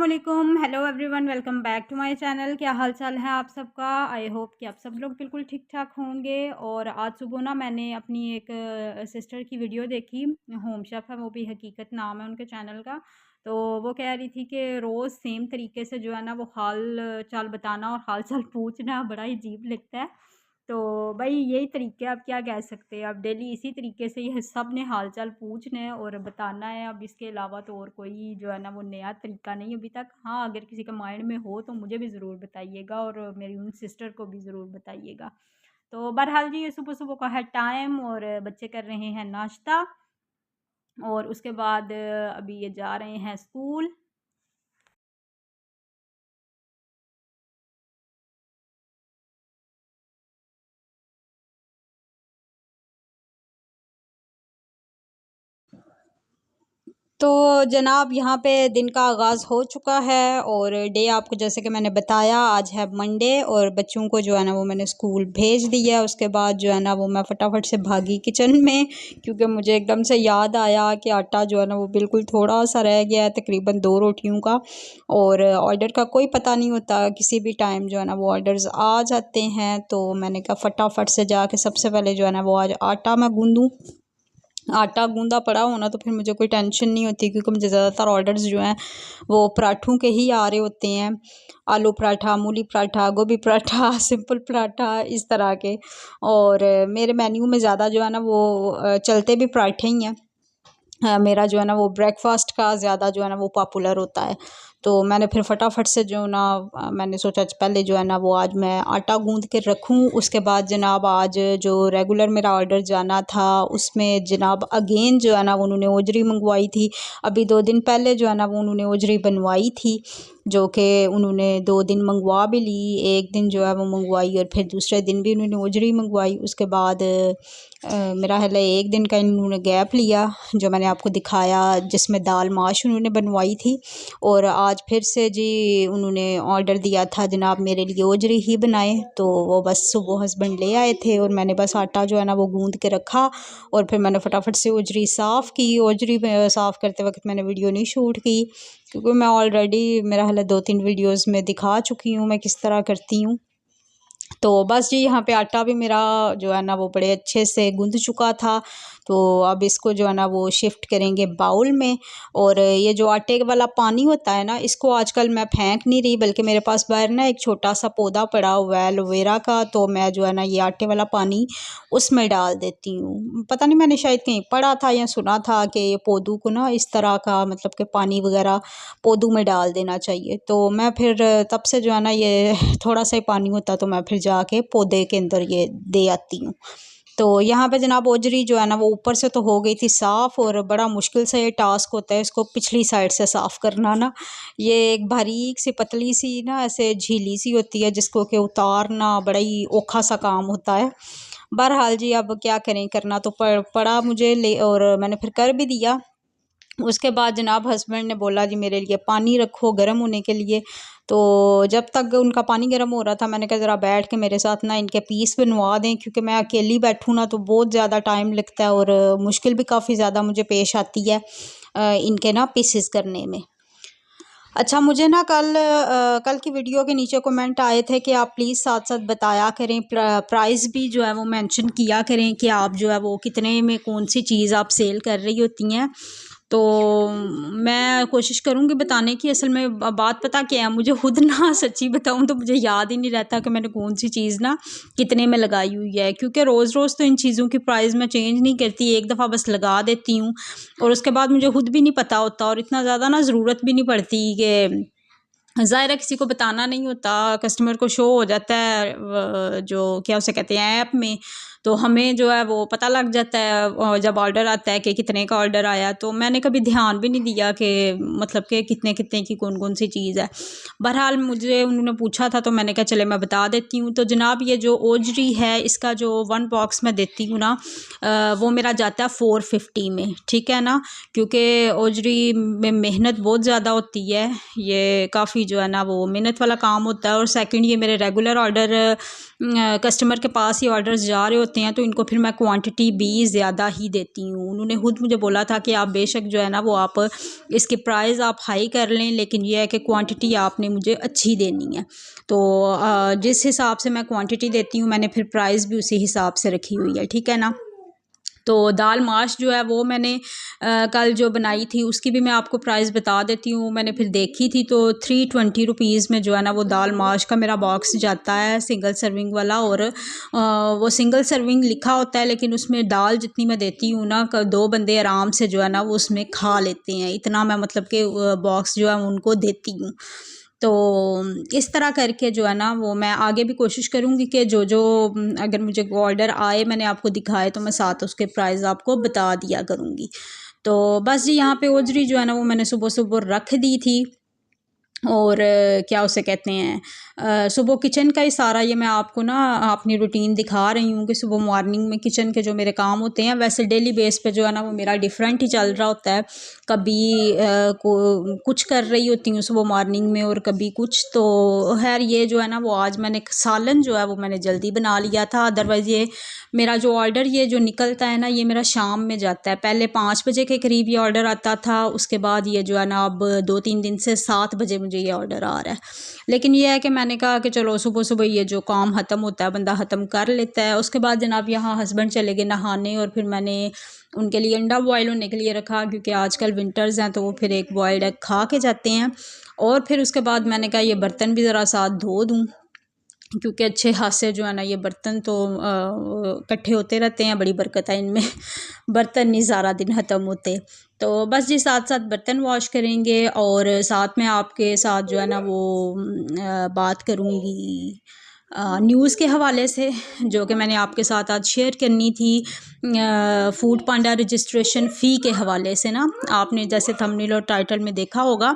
अस्सलामुअलैकुम, hello everyone, welcome back to my channel. क्या हाल चाल है आप सबका? आई होप कि आप सब लोग बिल्कुल ठीक ठाक होंगे। और आज सुबह ना मैंने अपनी एक सिस्टर की वीडियो देखी, होम शेफ़ है वो भी, हकीकत नाम है उनके चैनल का। तो वो कह रही थी कि रोज़ सेम तरीके से जो है ना वो हाल चाल बताना और हाल चाल पूछना बड़ा ही अजीब लगता है। तो भाई यही तरीके, आप क्या कह सकते हैं, अब डेली इसी तरीके से ये सब ने हाल-चाल पूछना है और बताना है। अब इसके अलावा तो और कोई जो है ना वो नया तरीका नहीं अभी तक। हाँ, अगर किसी के माइंड में हो तो मुझे भी ज़रूर बताइएगा और मेरी उन सिस्टर को भी ज़रूर बताइएगा। तो बहरहाल जी, ये सुबह-सुबह का है टाइम और बच्चे कर रहे हैं नाश्ता और उसके बाद अभी ये जा रहे हैं स्कूल। तो जनाब यहाँ पे दिन का आगाज़ हो चुका है और डे आपको जैसे कि मैंने बताया आज है मंडे और बच्चों को जो है ना वो मैंने स्कूल भेज दिया। उसके बाद जो है ना वो मैं फटाफट से भागी किचन में, क्योंकि मुझे एकदम से याद आया कि आटा जो है ना वो बिल्कुल थोड़ा सा रह गया है, तकरीबन 2 रोटियों का। और ऑर्डर का कोई पता नहीं होता, किसी भी टाइम जो है ना वो ऑर्डर्स आ जाते हैं। तो मैंने कहा फटाफट से जाके सबसे पहले जो है ना वो आज आटा मैं गूँदूँ। आटा गूँदा पड़ा हो ना तो फिर मुझे कोई टेंशन नहीं होती, क्योंकि मुझे ज़्यादातर ऑर्डर्स जो हैं वो पराठों के ही आ रहे होते हैं। आलू पराठा, मूली पराठा, गोभी पराठा, सिंपल पराठा, इस तरह के। और मेरे मेन्यू में ज़्यादा जो है ना वो चलते भी पराठे ही हैं। मेरा जो है ना वो ब्रेकफ़ास्ट का ज़्यादा जो है ना वो पॉपुलर होता है। तो मैंने फिर फटाफट से जो ना मैंने सोचा पहले जो है ना वो आज मैं आटा गूँद के रखूँ। उसके बाद जनाब आज जो रेगुलर मेरा ऑर्डर जाना था उसमें जनाब अगेन जो है ना उन्होंने ओजरी मंगवाई थी। अभी 2 दिन पहले जो है ना वो उन्होंने ओजरी बनवाई थी, जो कि उन्होंने 2 दिन मंगवा भी ली। एक दिन जो है वो मंगवाई और फिर दूसरे दिन भी उन्होंने ओजरी मंगवाई। उसके बाद मेरा ख़्याल है 1 दिन का इन्होंने गैप लिया, जो मैंने आपको दिखाया जिसमें दाल माश उन्होंने बनवाई थी। और आज फिर से जी उन्होंने ऑर्डर दिया था जनाब मेरे लिए ओजरी ही बनाए। तो वो बस सुबह हस्बैंड ले आए थे और मैंने बस आटा जो है ना वो गूँद के रखा और फिर मैंने फटाफट से ओजरी साफ़ की। ओजरी साफ़ करते वक्त मैंने वीडियो नहीं शूट की, क्योंकि मैं ऑलरेडी मेरा ख़्याल है 2-3 वीडियोज़ में दिखा चुकी हूँ मैं किस तरह करती हूँ। तो बस जी यहाँ पे आटा भी मेरा जो है ना वो बड़े अच्छे से गूँध चुका था। तो अब इसको जो है ना वो शिफ्ट करेंगे बाउल में। और ये जो आटे वाला पानी होता है ना, इसको आजकल मैं फेंक नहीं रही, बल्कि मेरे पास बाहर ना एक छोटा सा पौधा पड़ा हुआ है एलोवेरा का। तो मैं जो है ना ये आटे वाला पानी उसमें डाल देती हूँ। पता नहीं, मैंने शायद कहीं पढ़ा था या सुना था कि ये पौधों को ना इस तरह का मतलब कि पानी वगैरह पौधों में डाल देना चाहिए। तो मैं फिर तब से जो है ना ये थोड़ा सा ही पानी होता तो मैं फिर जाके पौधे के अंदर ये दे आती हूँ। तो यहाँ पे जनाब ओजरी जो है ना वो ऊपर से तो हो गई थी साफ़, और बड़ा मुश्किल से ये टास्क होता है इसको पिछली साइड से साफ़ करना ना। ये एक बारीक सी पतली सी ना ऐसे झीली सी होती है जिसको कि उतारना बड़ा ही औखा सा काम होता है। बहरहाल जी अब क्या करें, करना तो पड़ा मुझे ले, और मैंने फिर कर भी दिया। उसके बाद जनाब हस्बैंड ने बोला जी मेरे लिए पानी रखो गर्म होने के लिए। तो जब तक उनका पानी गर्म हो रहा था मैंने कहा ज़रा बैठ के मेरे साथ ना इनके पीस बनवा दें, क्योंकि मैं अकेली बैठूँ ना तो बहुत ज़्यादा टाइम लगता है और मुश्किल भी काफ़ी ज़्यादा मुझे पेश आती है इनके ना पीसेस करने में। अच्छा, मुझे ना कल की वीडियो के नीचे कमेंट आए थे कि आप प्लीज़ साथ-साथ बताया करें, प्राइस भी जो है वो मेंशन किया करें कि आप जो है वो कितने में कौन-सी चीज़ आप सेल कर रही होती हैं। तो मैं कोशिश करूँगी बताने की। असल में बात पता क्या है, मुझे खुद ना सच्ची बताऊँ तो मुझे याद ही नहीं रहता कि मैंने कौन-सी चीज़ ना कितने में लगाई हुई है, क्योंकि रोज़-रोज़ तो इन चीज़ों की प्राइस मैं चेंज नहीं करती, एक दफ़ा बस लगा देती हूँ और उसके बाद मुझे खुद भी नहीं पता होता और इतना ज़्यादा ना ज़रूरत भी नहीं पड़ती कि ज़ाहिर है किसी को बताना नहीं होता, कस्टमर को शो हो जाता है जो क्या उसे कहते हैं ऐप में, तो हमें जो है वो पता लग जाता है जब ऑर्डर आता है कि कितने का ऑर्डर आया। तो मैंने कभी ध्यान भी नहीं दिया कि मतलब कि कितने-कितने की कौन-कौन सी चीज़ है। बहरहाल मुझे उन्होंने पूछा था तो मैंने कहा चले मैं बता देती हूँ। तो जनाब ये जो ओजरी है इसका जो 1 बॉक्स मैं देती हूँ ना वो मेरा जाता है 450 में, ठीक है ना? क्योंकि ओजरी में मेहनत बहुत ज़्यादा होती है, ये काफ़ी जो है ना वो मेहनत वाला काम होता है। और सेकंड ये मेरे रेगुलर ऑर्डर कस्टमर के पास ही ऑर्डर्स जा रहे होते होते हैं तो इनको फिर मैं क्वांटिटी भी ज़्यादा ही देती हूँ। उन्होंने खुद मुझे बोला था कि आप बेशक जो है ना वो आप इसके प्राइस आप हाई कर लें, लेकिन ये है कि क्वांटिटी आपने मुझे अच्छी देनी है। तो जिस हिसाब से मैं क्वांटिटी देती हूँ मैंने फिर प्राइस भी उसी हिसाब से रखी हुई है, ठीक है ना। तो दाल माश जो है वो मैंने कल जो बनाई थी उसकी भी मैं आपको प्राइस बता देती हूँ। मैंने फिर देखी थी तो 320 रुपीज़ में जो है ना वो दाल माश का मेरा बॉक्स जाता है, सिंगल सर्विंग वाला। और वो सिंगल सर्विंग लिखा होता है लेकिन उसमें दाल जितनी मैं देती हूँ ना 2 बंदे आराम से जो है ना वो उसमें खा लेते हैं, इतना मैं मतलब कि बॉक्स जो है उनको देती हूँ। तो इस तरह करके जो है ना वो मैं आगे भी कोशिश करूँगी कि जो अगर मुझे ऑर्डर आए मैंने आपको दिखाए तो मैं साथ उसके प्राइस आपको बता दिया करूँगी। तो बस जी यहाँ पे ओजरी जो है ना वो मैंने सुबह रख दी थी। और क्या उसे कहते हैं सुबह किचन का ही सारा ये मैं आपको ना अपनी रूटीन दिखा रही हूँ कि सुबह मॉर्निंग में किचन के जो मेरे काम होते हैं, वैसे डेली बेस पे जो है ना वो मेरा डिफरेंट ही चल रहा होता है। कभी कुछ कर रही होती हूँ सुबह मॉर्निंग में और कभी कुछ। तो खैर ये जो है ना वो आज मैंने सालन जो है वो मैंने जल्दी बना लिया था। अदरवाइज़ ये मेरा जो ऑर्डर ये जो निकलता है ना ये मेरा शाम में जाता है। पहले 5 बजे के करीब ये ऑर्डर आता था, उसके बाद ये जो है ना अब 2-3 दिन से 7 बजे मुझे ये ऑर्डर आ रहा है। लेकिन ये है कि मैंने कहा कि चलो सुबह सुबह ये जो काम ख़त्म होता है बंदा ख़त्म कर लेता है। उसके बाद जनाब यहाँ हस्बैंड चले गए नहाने और फिर मैंने उनके लिए अंडा बॉयल होने के लिए रखा, क्योंकि आजकल विंटर्स हैं तो वो फिर एक बॉयल्ड एग खा के जाते हैं। और फिर उसके बाद मैंने कहा ये बर्तन भी ज़रा साथ धो दूँ, क्योंकि अच्छे खासे जो है ना ये बर्तन तो इकट्ठे होते रहते हैं, बड़ी बरकत है इनमें बर्तन नहीं सारा दिन ख़त्म होते। तो बस जी साथ साथ बर्तन वॉश करेंगे और साथ में आपके साथ जो है ना वो बात करूँगी न्यूज़ के हवाले से, जो कि मैंने आपके साथ आज शेयर करनी थी। फूड पांडा रजिस्ट्रेशन फ़ी के हवाले से ना, आपने जैसे थंबनेल और टाइटल में देखा होगा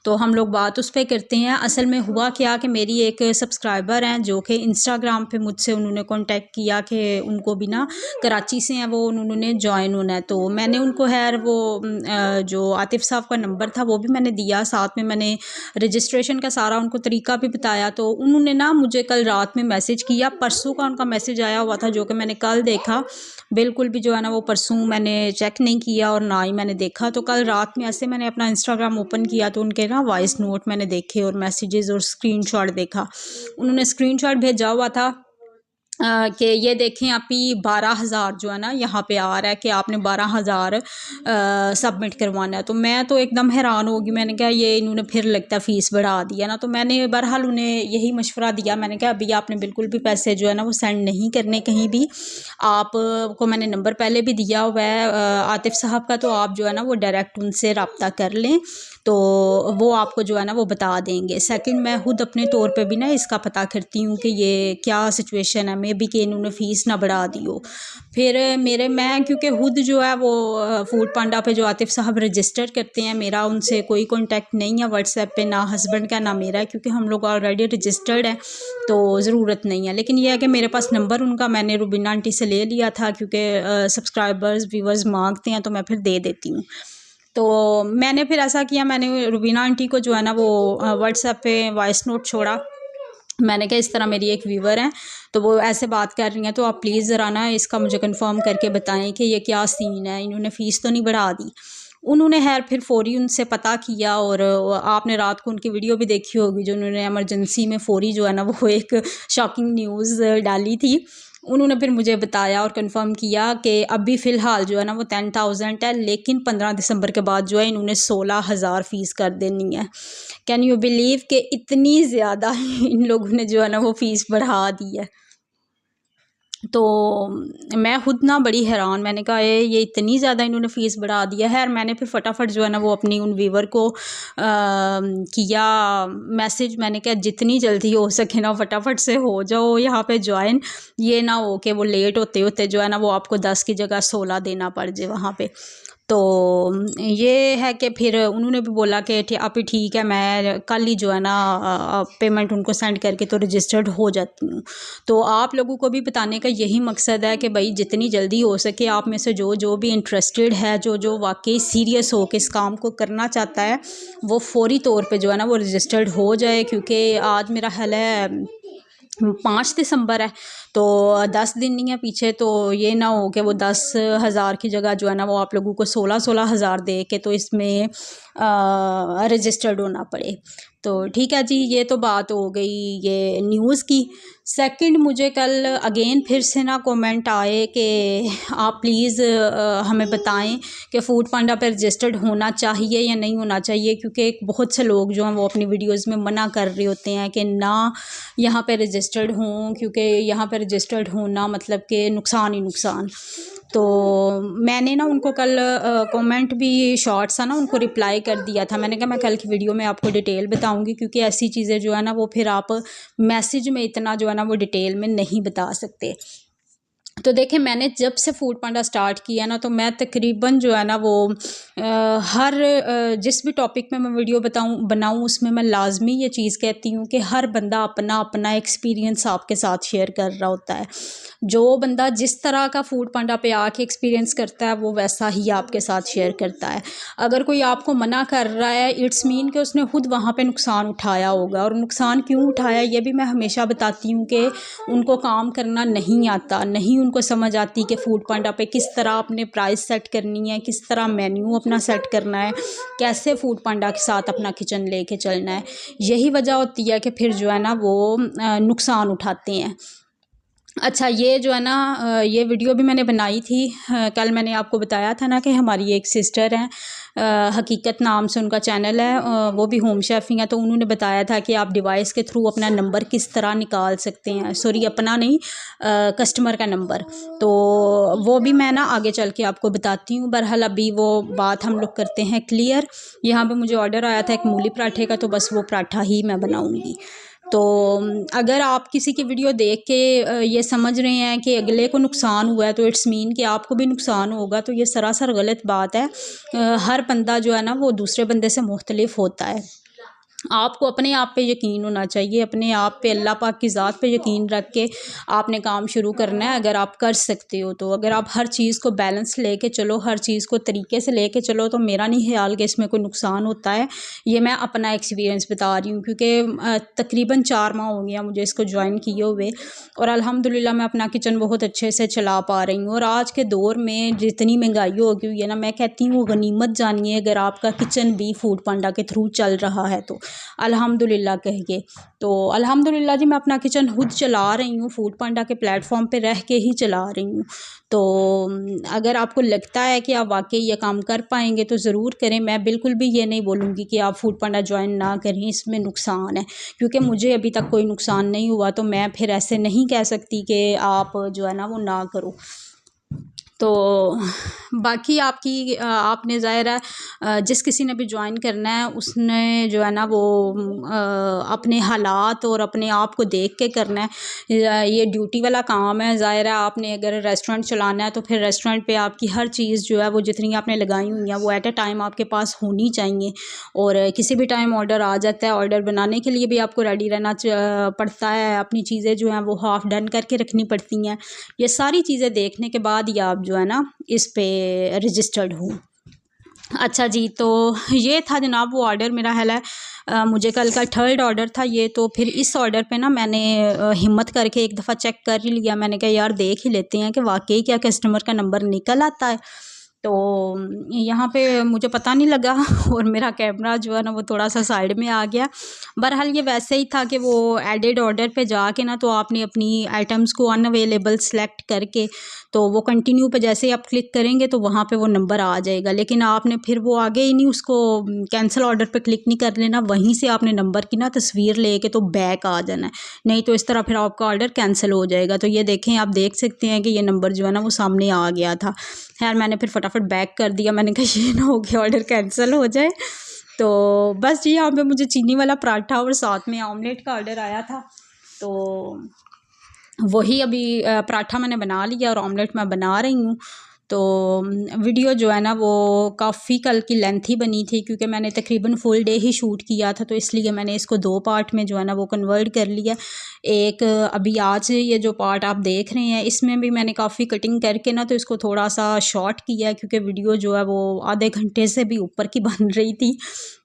तो हम लोग बात उस पे करते हैं। असल में हुआ क्या कि मेरी एक सब्सक्राइबर हैं जो कि इंस्टाग्राम पे मुझसे उन्होंने कांटेक्ट किया कि उनको भी ना कराची से हैं वो, उन्होंने ज्वाइन होना है। तो मैंने उनको खैर वो जो आतिफ़ साहब का नंबर था वो भी मैंने दिया, साथ में मैंने रजिस्ट्रेशन का सारा उनको तरीका भी बताया। तो उन्होंने ना मुझे कल रात में मैसेज किया, परसों का उनका मैसेज आया हुआ था जो कि मैंने कल देखा। बिल्कुल भी जो है ना वो परसों मैंने चेक नहीं किया और ना ही मैंने देखा। तो कल रात में ऐसे मैंने अपना इंस्टाग्राम ओपन किया तो उनके ना वॉइस नोट मैंने देखे और मैसेजेस और स्क्रीनशॉट देखा। उन्होंने स्क्रीनशॉट भेजा हुआ था कि ये देखें अभी 12,000 जो है ना यहाँ पे आ रहा है कि आपने 12,000 सबमिट करवाना है। तो मैं तो एकदम हैरान होगी, मैंने कहा ये इन्होंने फिर लगता है फ़ीस बढ़ा दिया ना। तो मैंने बहरहाल उन्हें यही मशवरा दिया, मैंने कहा अभी आपने बिल्कुल भी पैसे जो है ना वो सेंड नहीं करने कहीं भी। आपको मैंने नंबर पहले भी दिया हुआ है आतिफ़ साहब का, तो आप जो है ना वो डायरेक्ट उनसे रब्ता कर लें तो वो आपको जो है ना वो बता देंगे। सेकंड मैं खुद अपने तौर पे भी ना इसका पता करती हूँ कि ये क्या सिचुएशन है, मे बी कि इन्होंने फ़ीस ना बढ़ा दी हो। फिर मैं क्योंकि खुद जो है वो फूड पांडा पे जो आतिफ़ साहब रजिस्टर करते हैं, मेरा उनसे कोई कॉन्टैक्ट नहीं है व्हाट्सएप पे, ना हस्बैंड का ना मेरा, क्योंकि हम लोग ऑलरेडी रजिस्टर्ड हैं तो ज़रूरत नहीं है। लेकिन यह है कि मेरे पास नंबर उनका मैंने रुबीना आंटी से ले लिया था, क्योंकि सब्सक्राइबर्स व्यूवर्स मांगते हैं तो मैं फिर दे देती हूँ। तो मैंने फिर ऐसा किया, मैंने रुबीना आंटी को जो है ना वो व्हाट्सएप पे वॉइस नोट छोड़ा। मैंने कहा इस तरह मेरी एक व्यूवर हैं तो वो ऐसे बात कर रही हैं, तो आप प्लीज़ ज़रा ना इसका मुझे कंफर्म करके बताएं कि ये क्या सीन है, इन्होंने फ़ीस तो नहीं बढ़ा दी। उन्होंने खैर फिर फ़ौरी उनसे पता किया और आपने रात को उनकी वीडियो भी देखी होगी जो उन्होंने इमरजेंसी में फ़ौरी जो है ना वो एक शॉकिंग न्यूज़ डाली थी। उन्होंने फिर मुझे बताया और कंफर्म किया कि अभी फ़िलहाल जो है ना वो 10,000 है, लेकिन 15 दिसंबर के बाद जो है इन्होंने 16,000 फ़ीस कर देनी है। कैन यू बिलीव कि इतनी ज़्यादा इन लोगों ने जो है ना वो फ़ीस बढ़ा दी है। तो मैं खुद ना बड़ी हैरान, मैंने कहा ये इतनी ज़्यादा इन्होंने फ़ीस बढ़ा दी है। खैर मैंने फिर फटाफट जो है ना वो अपनी उन व्यूवर को किया मैसेज, मैंने कहा जितनी जल्दी हो सके ना फटाफट से हो जाओ यहाँ पे ज्वाइन, ये ना हो कि वो लेट होते होते जो है ना वो आपको 10 की जगह 16 देना पड़ जाए वहाँ पे। तो ये है कि फिर उन्होंने भी बोला कि आप ही ठीक है, मैं कल ही जो है ना पेमेंट उनको सेंड करके तो रजिस्टर्ड हो जाती हूँ। तो आप लोगों को भी बताने का यही मकसद है कि भाई जितनी जल्दी हो सके आप में से जो भी इंटरेस्टेड है, जो वाकई सीरियस हो के इस काम को करना चाहता है, वो फौरी तौर पे जो है ना वो रजिस्टर्ड हो जाए। क्योंकि आज मेरा ख्याल है 5 दिसंबर है, तो 10 दिन नहीं है पीछे। तो ये ना हो कि वो 10,000 की जगह जो है ना वो आप लोगों को 16-16 हज़ार दे के तो इसमें रजिस्टर्ड होना पड़े। तो ठीक है जी, ये तो बात हो गई ये न्यूज़ की। सेकंड, मुझे कल अगेन फिर से ना कमेंट आए कि आप प्लीज़ हमें बताएं कि फूड पांडा पे रजिस्टर्ड होना चाहिए या नहीं होना चाहिए, क्योंकि बहुत से लोग जो हैं वो अपनी वीडियोस में मना कर रहे होते हैं कि ना यहाँ पे रजिस्टर्ड हों, क्योंकि यहाँ पे रजिस्टर्ड होना मतलब कि नुकसान ही नुकसान। तो मैंने ना उनको कल कमेंट भी शॉर्ट सा ना उनको रिप्लाई कर दिया था। मैंने कहा मैं कल की वीडियो में आपको डिटेल बताऊंगी, क्योंकि ऐसी चीज़ें जो है ना वो फिर आप मैसेज में इतना जो है ना वो डिटेल में नहीं बता सकते। तो देखिए, मैंने जब से फूड पांडा स्टार्ट किया ना, तो मैं तकरीबन जो है ना वो हर जिस भी टॉपिक में मैं वीडियो बनाऊँ उसमें मैं लाजमी ये चीज़ कहती हूँ कि हर बंदा अपना अपना एक्सपीरियंस आपके साथ शेयर कर रहा होता है। जो बंदा जिस तरह का फूड पांडा पे आके एक्सपीरियंस करता है वो वैसा ही आपके साथ शेयर करता है। अगर कोई आपको मना कर रहा है, इट्स मीन कि उसने खुद वहाँ पे नुकसान उठाया होगा। और नुकसान क्यों उठाया ये भी मैं हमेशा बताती हूँ कि उनको काम करना नहीं आता, नहीं उनको समझ आती कि फूड पांडा पे किस तरह अपने प्राइस सेट करनी है, किस तरह मेन्यू अपना सेट करना है, कैसे फूड पांडा के साथ अपना किचन लेके चलना है। यही वजह होती है कि फिर जो है ना वो नुकसान उठाते हैं। अच्छा, ये जो है ना ये वीडियो भी मैंने बनाई थी। कल मैंने आपको बताया था ना कि हमारी एक सिस्टर हैं, हकीकत नाम से उनका चैनल है, वो भी होम शेफ़ ही हैं। तो उन्होंने बताया था कि आप डिवाइस के थ्रू अपना नंबर किस तरह निकाल सकते हैं, सॉरी अपना नहीं, कस्टमर का नंबर। तो वो भी मैं ना आगे चल के आपको बताती हूँ। बहरहाल अभी वो बात हम लोग करते हैं क्लियर। यहाँ पे मुझे ऑर्डर आया था एक मूली पराठे का, तो बस वो पराठा ही मैं बनाऊँगी। तो अगर आप किसी की वीडियो देख के ये समझ रहे हैं कि अगले को नुकसान हुआ है, तो इट्स मीन कि आपको भी नुकसान होगा, तो ये सरासर गलत बात है। हर बंदा जो है ना वो दूसरे बंदे से मुख्तलिफ होता है। आपको अपने आप पे यकीन होना चाहिए, अपने आप पे, अल्लाह पाक की ज़ात पे यकीन रख के आपने काम शुरू करना है। अगर आप कर सकते हो तो अगर आप हर चीज़ को बैलेंस लेके चलो, हर चीज़ को तरीके से लेके चलो, तो मेरा नहीं ख्याल कि इसमें कोई नुकसान होता है। ये मैं अपना एक्सपीरियंस बता रही हूँ, क्योंकि तकरीबन 4 माह हो गया मुझे इसको ज्वाइन किए हुए, और अल्हम्दुलिल्लाह मैं अपना किचन बहुत अच्छे से चला पा रही हूँ। और आज के दौर में जितनी महंगाई हो गई है ना, मैं कहती हूँ गनीमत जानिए अगर आपका किचन भी फूड पांडा के थ्रू चल रहा है तो अल्हम्दुलिल्लाह कहिए। तो अल्हम्दुलिल्लाह जी, मैं अपना किचन खुद चला रही हूँ, फूड पांडा के प्लेटफॉर्म पे रह के ही चला रही हूँ। तो अगर आपको लगता है कि आप वाकई ये काम कर पाएंगे तो ज़रूर करें। मैं बिल्कुल भी ये नहीं बोलूँगी कि आप फूड पांडा ज्वाइन ना करें, इसमें नुकसान है, क्योंकि मुझे अभी तक कोई नुकसान नहीं हुआ, तो मैं फिर ऐसे नहीं कह सकती कि आप जो है ना वो ना करो। तो बाकी आपने ज़ाहिर है जिस किसी ने भी ज्वाइन करना है उसने जो है ना वो अपने हालात और अपने आप को देख के करना है। ये ड्यूटी वाला काम है। ज़ाहिर है आपने अगर रेस्टोरेंट चलाना है तो फिर रेस्टोरेंट पे आपकी हर चीज़ जो है वो जितनी आपने लगाई हुई है वो एट अ टाइम आपके पास होनी चाहिए। और किसी भी टाइम ऑर्डर आ जाता है, ऑर्डर बनाने के लिए भी आपको रेडी रहना पड़ता है। अपनी चीज़ें जो हैं वो हाफ़ डन करके रखनी पड़ती हैं। ये सारी चीज़ें देखने के बाद ही आप जो है ना इस पे रजिस्टर्ड हो। अच्छा जी, तो ये था जनाब वो ऑर्डर मेरा है मुझे कल का 3rd ऑर्डर था ये। तो फिर इस ऑर्डर पे ना मैंने हिम्मत करके एक दफ़ा चेक कर ही लिया। मैंने कहा यार देख ही लेते हैं कि वाकई क्या कस्टमर का नंबर निकल आता है। तो यहाँ पे मुझे पता नहीं लगा और मेरा कैमरा जो है ना वो थोड़ा सा साइड में आ गया। बहरहाल ये वैसे ही था कि वो एडेड ऑर्डर पे जाके ना तो आपने अपनी आइटम्स को अनअवेलेबल सेलेक्ट करके तो वो कंटिन्यू पे जैसे ही आप क्लिक करेंगे तो वहाँ पे वो नंबर आ जाएगा। लेकिन आपने फिर वो आगे ही नहीं, उसको कैंसिल ऑर्डर पे क्लिक नहीं कर लेना, वहीं से आपने नंबर की ना तस्वीर लेके तो बैक आ जाना है, नहीं तो इस तरह फिर आपका ऑर्डर कैंसिल हो जाएगा। तो ये देखें, आप देख सकते हैं कि ये नंबर जो है ना वो सामने आ गया था। खैर मैंने फिर फटाफट बैक कर दिया। मैंने कहा ये ना हो गया ऑर्डर कैंसिल हो जाए। तो बस जी, यहाँ पे मुझे चीनी वाला पराठा और साथ में ऑमलेट का ऑर्डर आया था। तो वही अभी पराठा मैंने बना लिया और ऑमलेट मैं बना रही हूँ। तो वीडियो जो है ना वो काफ़ी कल की लेंथी बनी थी, क्योंकि मैंने तकरीबन फुल डे ही शूट किया था, तो इसलिए मैंने इसको 2 पार्ट में जो है ना वो कन्वर्ट कर लिया। एक अभी आज ये जो पार्ट आप देख रहे हैं इसमें भी मैंने काफ़ी कटिंग करके ना तो इसको थोड़ा सा शॉर्ट किया है, क्योंकि वीडियो जो है वो आधे घंटे से भी ऊपर की बन रही थी।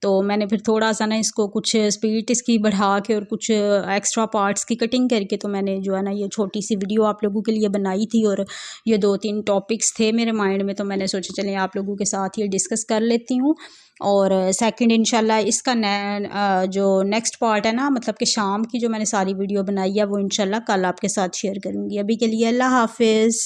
तो मैंने फिर थोड़ा सा ना इसको कुछ स्पीड इसकी बढ़ा के और कुछ एक्स्ट्रा पार्ट्स की कटिंग करके तो मैंने जो है ना ये छोटी सी वीडियो आप लोगों के लिए बनाई थी। और ये 2-3 टॉपिक्स थे मेरे माइंड में, तो मैंने सोचा चलें आप लोगों के साथ ये डिस्कस कर लेती हूँ। और सेकंड इंशाल्लाह इसका जो नेक्स्ट पार्ट है ना, मतलब कि शाम की जो मैंने सारी वीडियो बनाई है वो इंशाल्लाह कल आपके साथ शेयर करूँगी। अभी के लिए अल्लाह हाफिज़।